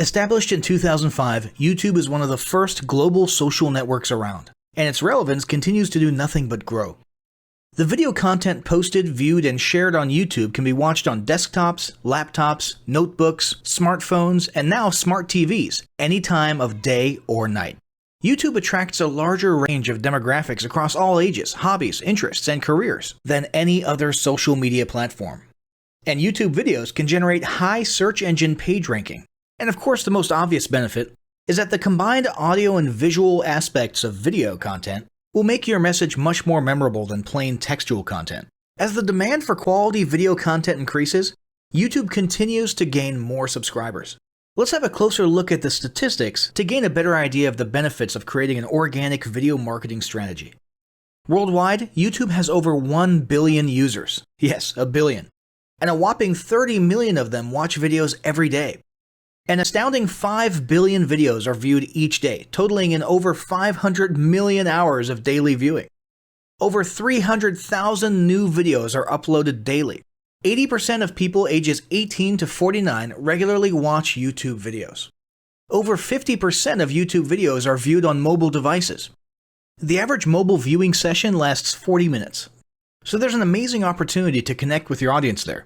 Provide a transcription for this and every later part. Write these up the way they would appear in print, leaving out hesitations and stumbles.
Established in 2005, YouTube is one of the first global social networks around, and its relevance continues to do nothing but grow. The video content posted, viewed, and shared on YouTube can be watched on desktops, laptops, notebooks, smartphones, and now smart TVs, any time of day or night. YouTube attracts a larger range of demographics across all ages, hobbies, interests, and careers than any other social media platform. And YouTube videos can generate high search engine page ranking. And of course, the most obvious benefit is that the combined audio and visual aspects of video content will make your message much more memorable than plain textual content. As the demand for quality video content increases, YouTube continues to gain more subscribers. Let's have a closer look at the statistics to gain a better idea of the benefits of creating an organic video marketing strategy. Worldwide, YouTube has over 1 billion users. Yes, a billion. And a whopping 30 million of them watch videos every day. An astounding 5 billion videos are viewed each day, totaling in over 500 million hours of daily viewing. Over 300,000 new videos are uploaded daily. 80% of people ages 18 to 49 regularly watch YouTube videos. Over 50% of YouTube videos are viewed on mobile devices. The average mobile viewing session lasts 40 minutes. So there's an amazing opportunity to connect with your audience there.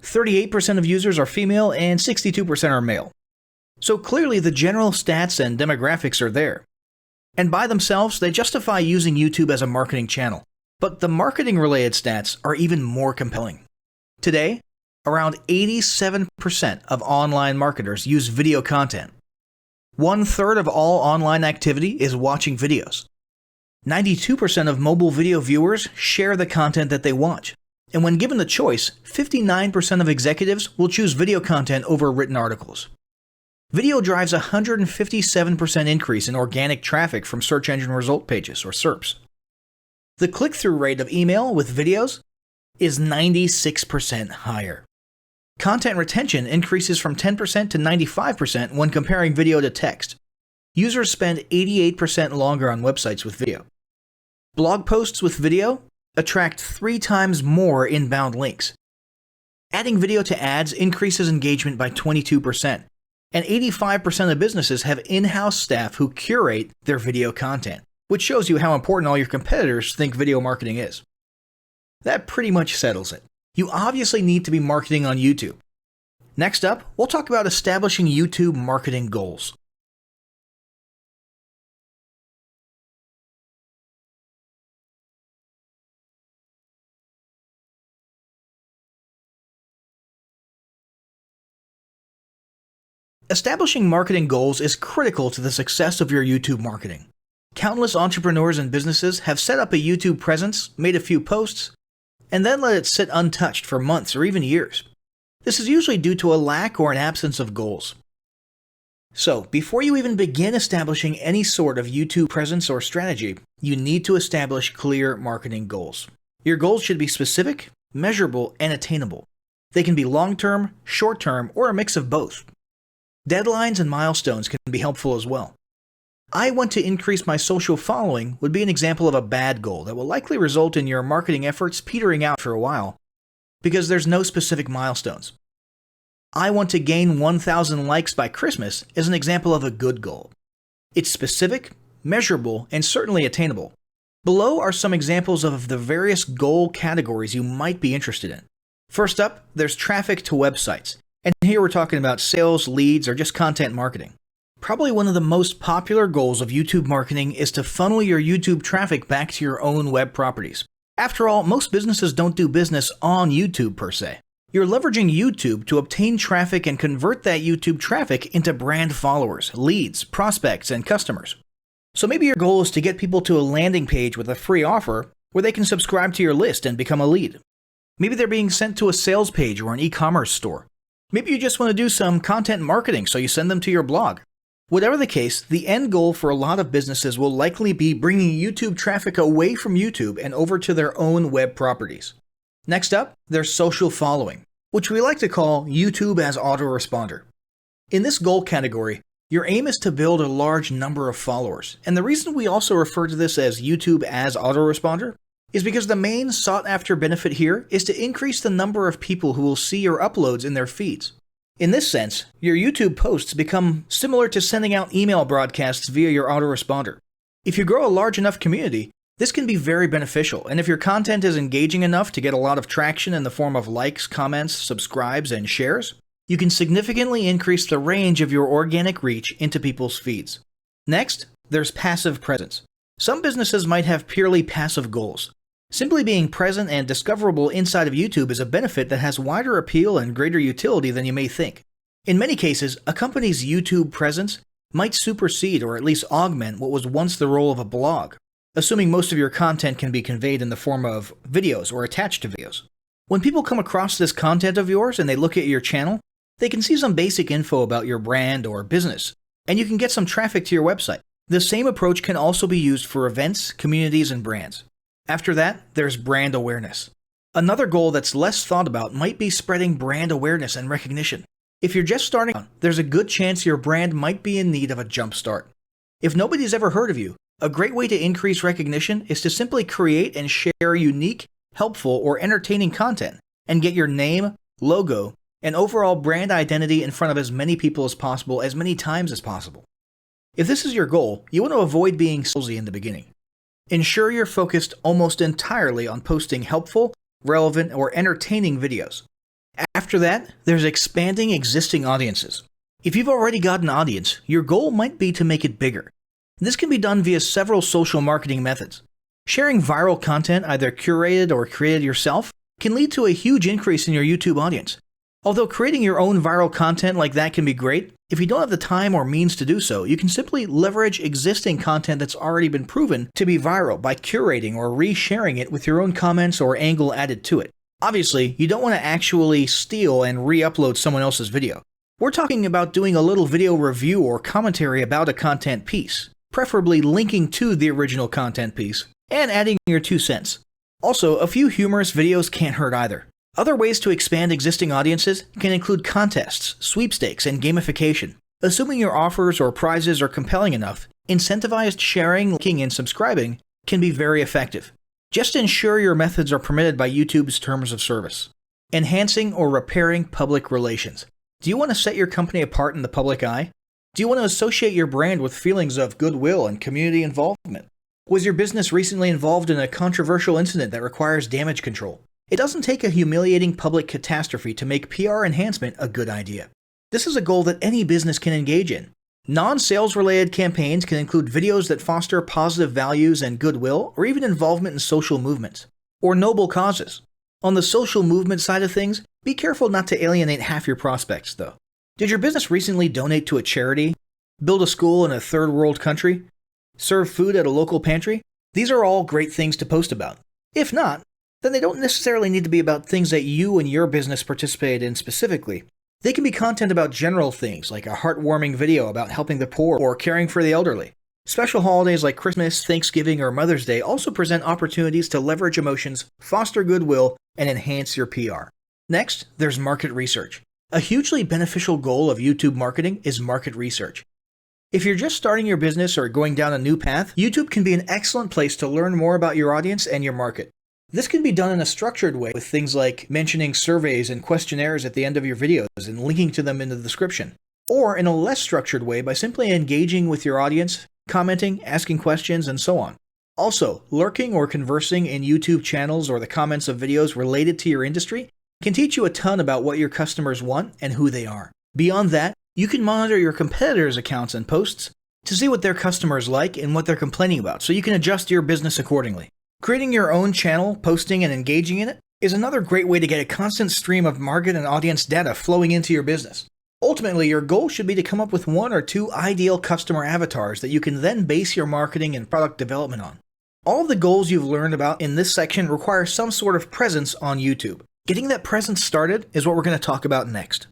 38% of users are female and 62% are male. So clearly the general stats and demographics are there. And by themselves, they justify using YouTube as a marketing channel. But the marketing-related stats are even more compelling. Today, around 87% of online marketers use video content. 1/3 of all online activity is watching videos. 92% of mobile video viewers share the content that they watch. And when given the choice, 59% of executives will choose video content over written articles. Video drives a 157% increase in organic traffic from search engine result pages, or SERPs. The click-through rate of email with videos is 96% higher. Content retention increases from 10% to 95% when comparing video to text. Users spend 88% longer on websites with video. Blog posts with video attract 3 times more inbound links. Adding video to ads increases engagement by 22%, and 85% of businesses have in-house staff who curate their video content, which shows you how important all your competitors think video marketing is. That pretty much settles it. You obviously need to be marketing on YouTube. Next up, we'll talk about establishing YouTube marketing goals. Establishing marketing goals is critical to the success of your YouTube marketing. Countless entrepreneurs and businesses have set up a YouTube presence, made a few posts, and then let it sit untouched for months or even years. This is usually due to a lack or an absence of goals. So, before you even begin establishing any sort of YouTube presence or strategy, you need to establish clear marketing goals. Your goals should be specific, measurable, and attainable. They can be long-term, short-term, or a mix of both. Deadlines and milestones can be helpful as well. I want to increase my social following would be an example of a bad goal that will likely result in your marketing efforts petering out for a while because there's no specific milestones. I want to gain 1,000 likes by Christmas is an example of a good goal. It's specific, measurable, and certainly attainable. Below are some examples of the various goal categories you might be interested in. First up, there's traffic to websites. And here we're talking about sales, leads, or just content marketing. Probably one of the most popular goals of YouTube marketing is to funnel your YouTube traffic back to your own web properties. After all, most businesses don't do business on YouTube per se. You're leveraging YouTube to obtain traffic and convert that YouTube traffic into brand followers, leads, prospects, and customers. So maybe your goal is to get people to a landing page with a free offer where they can subscribe to your list and become a lead. Maybe they're being sent to a sales page or an e-commerce store. Maybe you just want to do some content marketing, so you send them to your blog. Whatever the case, the end goal for a lot of businesses will likely be bringing YouTube traffic away from YouTube and over to their own web properties. Next up, there's social following, which we like to call YouTube as autoresponder. In this goal category, your aim is to build a large number of followers, and the reason we also refer to this as YouTube as autoresponder is because the main sought-after benefit here is to increase the number of people who will see your uploads in their feeds. In this sense, your YouTube posts become similar to sending out email broadcasts via your autoresponder. If you grow a large enough community, this can be very beneficial, and if your content is engaging enough to get a lot of traction in the form of likes, comments, subscribes, and shares, you can significantly increase the range of your organic reach into people's feeds. Next, there's passive presence. Some businesses might have purely passive goals. Simply being present and discoverable inside of YouTube is a benefit that has wider appeal and greater utility than you may think. In many cases, a company's YouTube presence might supersede or at least augment what was once the role of a blog, assuming most of your content can be conveyed in the form of videos or attached to videos. When people come across this content of yours and they look at your channel, they can see some basic info about your brand or business, and you can get some traffic to your website. The same approach can also be used for events, communities, and brands. After that, there's brand awareness. Another goal that's less thought about might be spreading brand awareness and recognition. If you're just starting out, there's a good chance your brand might be in need of a jump start. If nobody's ever heard of you, a great way to increase recognition is to simply create and share unique, helpful, or entertaining content and get your name, logo, and overall brand identity in front of as many people as possible as many times as possible. If this is your goal, you want to avoid being salesy in the beginning. Ensure you're focused almost entirely on posting helpful, relevant, or entertaining videos. After that, there's expanding existing audiences. If you've already got an audience, your goal might be to make it bigger. This can be done via several social marketing methods. Sharing viral content, either curated or created yourself, can lead to a huge increase in your YouTube audience. Although creating your own viral content like that can be great, if you don't have the time or means to do so, you can simply leverage existing content that's already been proven to be viral by curating or resharing it with your own comments or angle added to it. Obviously, you don't want to actually steal and re-upload someone else's video. We're talking about doing a little video review or commentary about a content piece, preferably linking to the original content piece, and adding your 2 cents. Also, a few humorous videos can't hurt either. Other ways to expand existing audiences can include contests, sweepstakes, and gamification. Assuming your offers or prizes are compelling enough, incentivized sharing, liking, and subscribing can be very effective. Just ensure your methods are permitted by YouTube's terms of service. Enhancing or repairing public relations. Do you want to set your company apart in the public eye? Do you want to associate your brand with feelings of goodwill and community involvement? Was your business recently involved in a controversial incident that requires damage control? It doesn't take a humiliating public catastrophe to make PR enhancement a good idea. This is a goal that any business can engage in. Non-sales related campaigns can include videos that foster positive values and goodwill, or even involvement in social movements, or noble causes. On the social movement side of things, be careful not to alienate half your prospects, though. Did your business recently donate to a charity? Build a school in a third world country? Serve food at a local pantry? These are all great things to post about. If not, then they don't necessarily need to be about things that you and your business participated in specifically. They can be content about general things, like a heartwarming video about helping the poor or caring for the elderly. Special holidays like Christmas, Thanksgiving, or Mother's Day also present opportunities to leverage emotions, foster goodwill, and enhance your PR. Next, there's market research. A hugely beneficial goal of YouTube marketing is market research. If you're just starting your business or going down a new path, YouTube can be an excellent place to learn more about your audience and your market. This can be done in a structured way with things like mentioning surveys and questionnaires at the end of your videos and linking to them in the description. Or in a less structured way by simply engaging with your audience, commenting, asking questions, and so on. Also, lurking or conversing in YouTube channels or the comments of videos related to your industry can teach you a ton about what your customers want and who they are. Beyond that, you can monitor your competitors' accounts and posts to see what their customers like and what they're complaining about, so you can adjust your business accordingly. Creating your own channel, posting, and engaging in it is another great way to get a constant stream of market and audience data flowing into your business. Ultimately, your goal should be to come up with 1 or 2 ideal customer avatars that you can then base your marketing and product development on. All of the goals you've learned about in this section require some sort of presence on YouTube. Getting that presence started is what we're going to talk about next.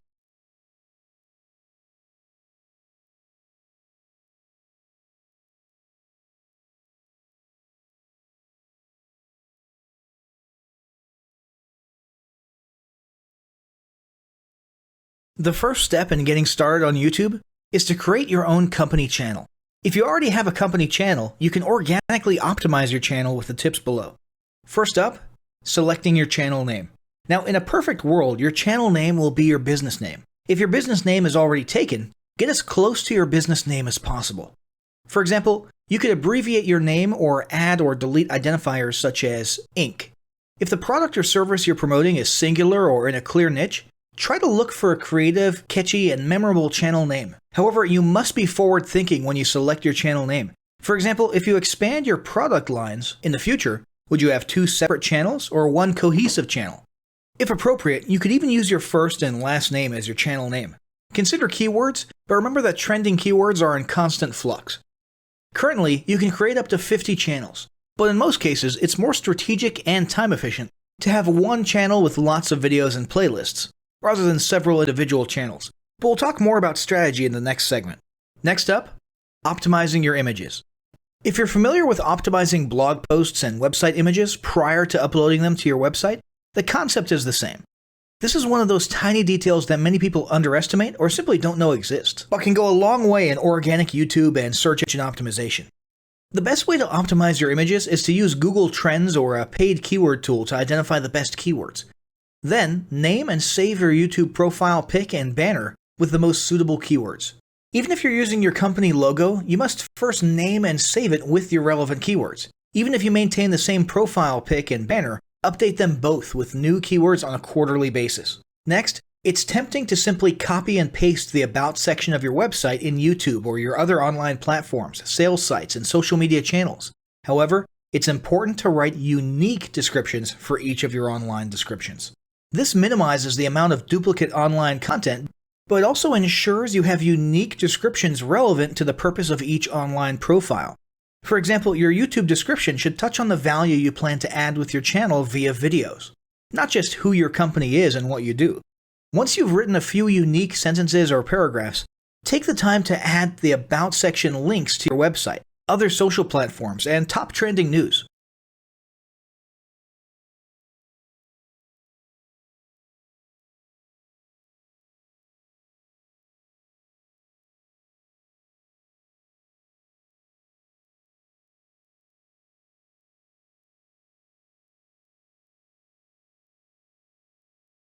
The first step in getting started on YouTube is to create your own company channel. If you already have a company channel, you can organically optimize your channel with the tips below. First up, selecting your channel name. Now, in a perfect world, your channel name will be your business name. If your business name is already taken, get as close to your business name as possible. For example, you could abbreviate your name or add or delete identifiers such as Inc. If the product or service you're promoting is singular or in a clear niche, try to look for a creative, catchy, and memorable channel name. However, you must be forward-thinking when you select your channel name. For example, if you expand your product lines in the future, would you have 2 separate channels or 1 cohesive channel? If appropriate, you could even use your first and last name as your channel name. Consider keywords, but remember that trending keywords are in constant flux. Currently, you can create up to 50 channels, but in most cases, it's more strategic and time efficient to have one channel with lots of videos and playlists, rather than several individual channels. But we'll talk more about strategy in the next segment. Next up, optimizing your images. If you're familiar with optimizing blog posts and website images prior to uploading them to your website, the concept is the same. This is one of those tiny details that many people underestimate or simply don't know exist, but can go a long way in organic YouTube and search engine optimization. The best way to optimize your images is to use Google Trends or a paid keyword tool to identify the best keywords. Then, name and save your YouTube profile pic and banner with the most suitable keywords. Even if you're using your company logo, you must first name and save it with your relevant keywords. Even if you maintain the same profile pic and banner, update them both with new keywords on a quarterly basis. Next, it's tempting to simply copy and paste the About section of your website in YouTube or your other online platforms, sales sites, and social media channels. However, it's important to write unique descriptions for each of your online descriptions. This minimizes the amount of duplicate online content, but it also ensures you have unique descriptions relevant to the purpose of each online profile. For example, your YouTube description should touch on the value you plan to add with your channel via videos, not just who your company is and what you do. Once you've written a few unique sentences or paragraphs, take the time to add the About section links to your website, other social platforms, and top trending news.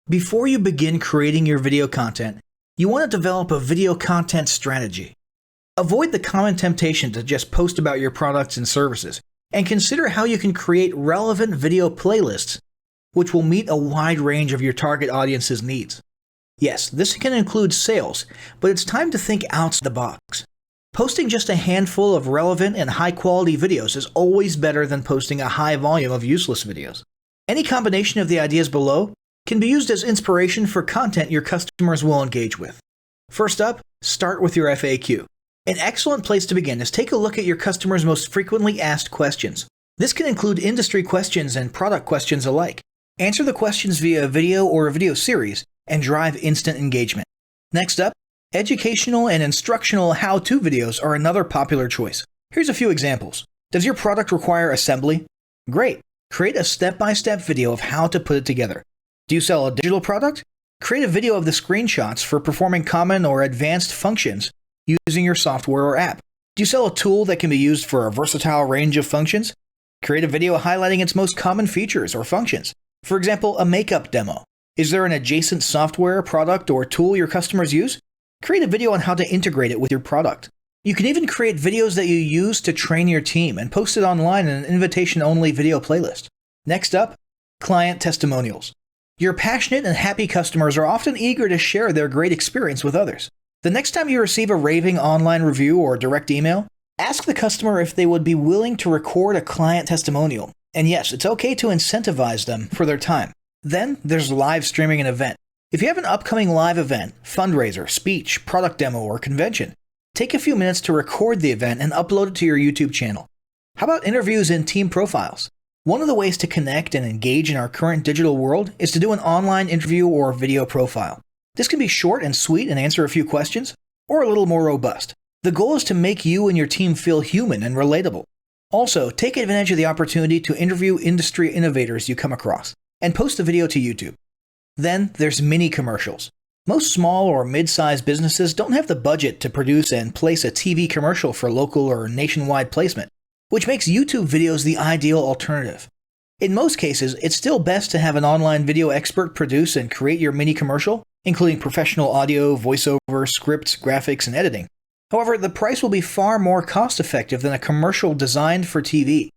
Before you begin creating your video content, you want to develop a video content strategy. Avoid the common temptation to just post about your products and services, and consider how you can create relevant video playlists which will meet a wide range of your target audience's needs. Yes, this can include sales, but it's time to think outside the box. Posting just a handful of relevant and high-quality videos is always better than posting a high volume of useless videos. Any combination of the ideas below can be used as inspiration for content your customers will engage with. First up, start with your FAQ. An excellent place to begin is take a look at your customers' most frequently asked questions. This can include industry questions and product questions alike. Answer the questions via a video or a video series and drive instant engagement. Next up, educational and instructional how-to videos are another popular choice. Here's a few examples. Does your product require assembly? Great! Create a step-by-step video of how to put it together. Do you sell a digital product? Create a video of the screenshots for performing common or advanced functions using your software or app. Do you sell a tool that can be used for a versatile range of functions? Create a video highlighting its most common features or functions. For example, a makeup demo. Is there an adjacent software, product, or tool your customers use? Create a video on how to integrate it with your product. You can even create videos that you use to train your team and post it online in an invitation-only video playlist. Next up, client testimonials. Your passionate and happy customers are often eager to share their great experience with others. The next time you receive a raving online review or direct email, ask the customer if they would be willing to record a client testimonial. And yes, it's okay to incentivize them for their time. Then there's live streaming an event. If you have an upcoming live event, fundraiser, speech, product demo, or convention, take a few minutes to record the event and upload it to your YouTube channel. How about interviews and team profiles? One of the ways to connect and engage in our current digital world is to do an online interview or video profile. This can be short and sweet and answer a few questions, or a little more robust. The goal is to make you and your team feel human and relatable. Also, take advantage of the opportunity to interview industry innovators you come across, and post the video to YouTube. Then there's mini commercials. Most small or mid-sized businesses don't have the budget to produce and place a TV commercial for local or nationwide placement, which makes YouTube videos the ideal alternative. In most cases, it's still best to have an online video expert produce and create your mini commercial including professional audio, voiceover, scripts, graphics, and editing. However, the price will be far more cost-effective than a commercial designed for TV.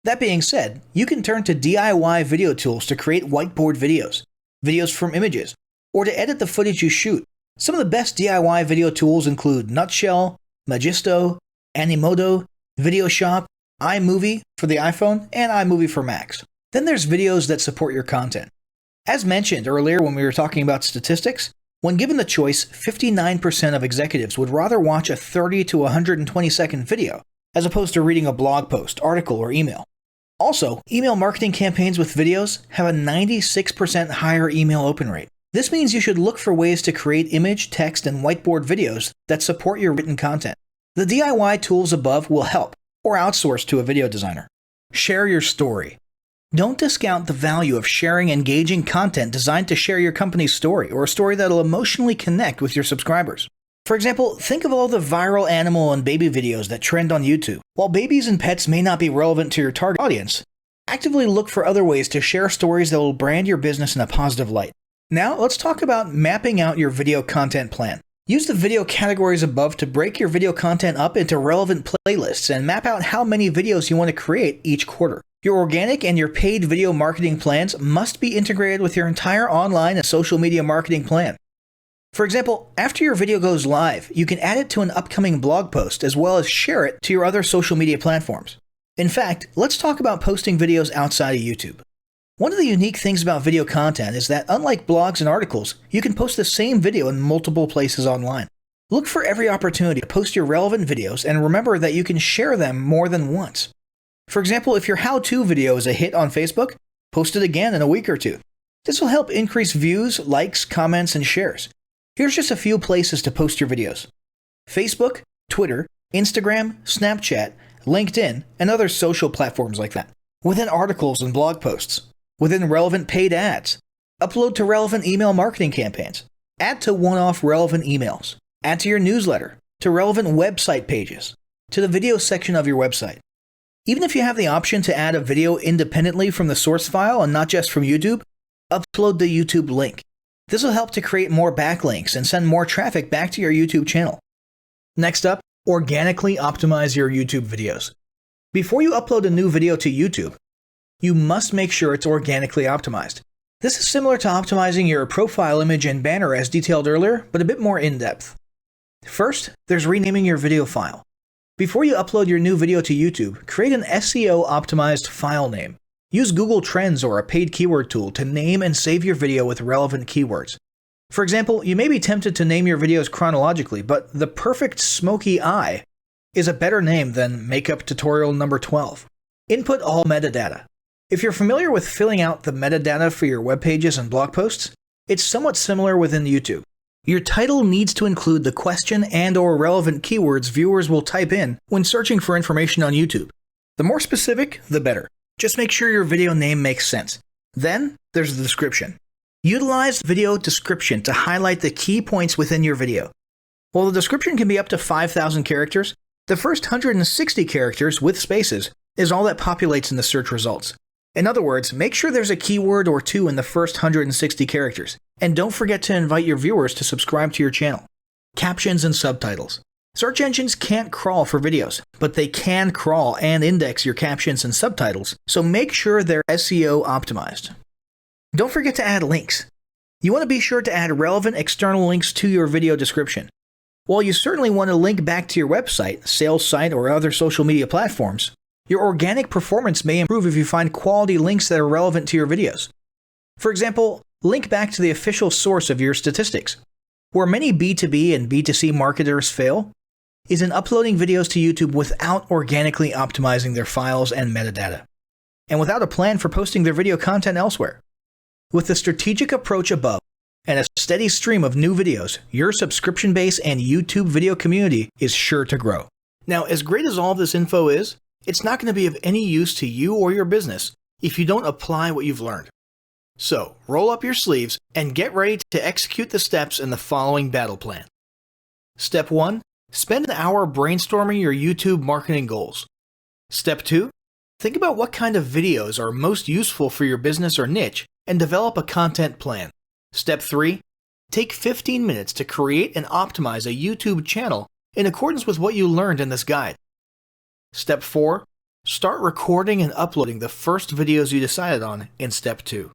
That being said, you can turn to DIY video tools to create whiteboard videos, videos from images, or to edit the footage you shoot. Some of the best DIY video tools include Nutshell, Magisto, Animoto, VideoShop, iMovie for the iPhone, and iMovie for Macs. Then there's videos that support your content. As mentioned earlier when we were talking about statistics, when given the choice, 59% of executives would rather watch a 30 to 120 second video as opposed to reading a blog post, article, or email. Also, email marketing campaigns with videos have a 96% higher email open rate. This means you should look for ways to create image, text, and whiteboard videos that support your written content. The DIY tools above will help, or outsource to a video designer. Share your story. Don't discount the value of sharing engaging content designed to share your company's story, or a story that'll emotionally connect with your subscribers. For example, think of all the viral animal and baby videos that trend on YouTube. While babies and pets may not be relevant to your target audience, actively look for other ways to share stories that will brand your business in a positive light. Now, let's talk about mapping out your video content plan. Use the video categories above to break your video content up into relevant playlists and map out how many videos you want to create each quarter. Your organic and your paid video marketing plans must be integrated with your entire online and social media marketing plan. For example, after your video goes live, you can add it to an upcoming blog post as well as share it to your other social media platforms. In fact, let's talk about posting videos outside of YouTube. One of the unique things about video content is that unlike blogs and articles, you can post the same video in multiple places online. Look for every opportunity to post your relevant videos and remember that you can share them more than once. For example, if your how-to video is a hit on Facebook, post it again in a week or two. This will help increase views, likes, comments, and shares. Here's just a few places to post your videos: Facebook, Twitter, Instagram, Snapchat, LinkedIn, and other social platforms like that. Within articles and blog posts. Within relevant paid ads. Upload to relevant email marketing campaigns. Add to one-off relevant emails. Add to your newsletter. To relevant website pages. To the video section of your website. Even if you have the option to add a video independently from the source file and not just from YouTube, upload the YouTube link. This will help to create more backlinks and send more traffic back to your YouTube channel. Next up, organically optimize your YouTube videos. Before you upload a new video to YouTube, you must make sure it's organically optimized. This is similar to optimizing your profile image and banner as detailed earlier, but a bit more in-depth. First, there's renaming your video file. Before you upload your new video to YouTube, create an SEO-optimized file name. Use Google Trends or a paid keyword tool to name and save your video with relevant keywords. For example, you may be tempted to name your videos chronologically, but the perfect smoky eye is a better name than makeup tutorial number 12. Input all metadata. If you're familiar with filling out the metadata for your web pages and blog posts, it's somewhat similar within YouTube. Your title needs to include the question and/or relevant keywords viewers will type in when searching for information on YouTube. The more specific, the better. Just make sure your video name makes sense. Then, there's the description. Utilize video description to highlight the key points within your video. While the description can be up to 5,000 characters, the first 160 characters with spaces is all that populates in the search results. In other words, make sure there's a keyword or two in the first 160 characters, and don't forget to invite your viewers to subscribe to your channel. Captions and subtitles. Search engines can't crawl for videos, but they can crawl and index your captions and subtitles, so make sure they're SEO optimized. Don't forget to add links. You want to be sure to add relevant external links to your video description. While you certainly want to link back to your website, sales site, or other social media platforms, your organic performance may improve if you find quality links that are relevant to your videos. For example, link back to the official source of your statistics. Where many B2B and B2C marketers fail is in uploading videos to YouTube without organically optimizing their files and metadata, and without a plan for posting their video content elsewhere. With the strategic approach above and a steady stream of new videos, your subscription base and YouTube video community is sure to grow. Now, as great as all of this info is, it's not going to be of any use to you or your business if you don't apply what you've learned. So, roll up your sleeves and get ready to execute the steps in the following battle plan. Step 1. Spend an hour brainstorming your YouTube marketing goals. Step 2. Think about what kind of videos are most useful for your business or niche and develop a content plan. Step 3. Take 15 minutes to create and optimize a YouTube channel in accordance with what you learned in this guide. Step 4. Start recording and uploading the first videos you decided on in Step 2.